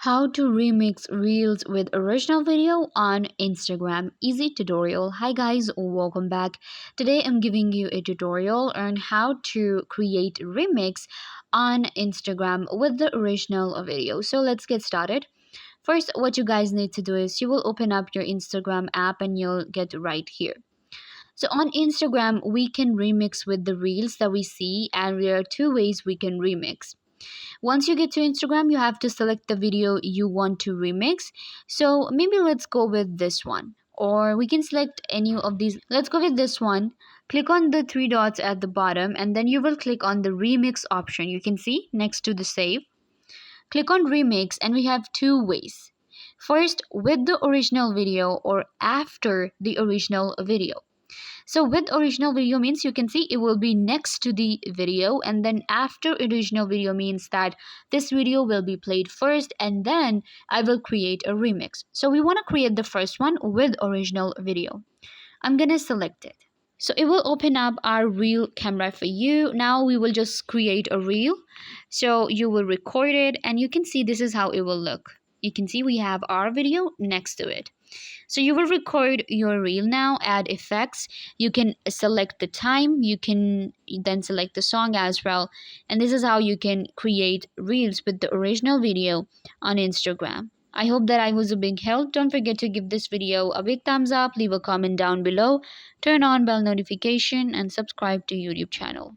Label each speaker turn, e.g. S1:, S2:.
S1: How to remix reels with original video on Instagram. Easy tutorial. Hi guys, welcome back. Today I'm giving you a tutorial on how to create remix on Instagram with the original video. So let's get started. First, what you guys need to do is you will open up your Instagram app and you'll get right here. So on Instagram, we can remix with the reels that we see, and there are two ways we can remix. Once you get to Instagram, you have to select the video you want to remix. So maybe let's go with this one, or we can select any of these. Let's go with this one. Click on the three dots at the bottom and then you will click on the remix option. You can see next to the save. Click on remix and we have two ways. First, with the original video or after the original video. So with original video means you can see it will be next to the video, and then after original video means that this video will be played first and then I will create a remix. So we want to create the first one with original video. I'm gonna select it. So it will open up our reel camera for you. Now we will just create a reel. So you will record it and you can see this is how it will look. You can see we have our video next to it. So you will record your reel now, add effects. You can select the time, you can then select the song as well. And this is how you can create reels with the original video on Instagram. I hope that I was a big help. Don't forget to give this video a big thumbs up, leave a comment down below, turn on bell notification and subscribe to YouTube channel.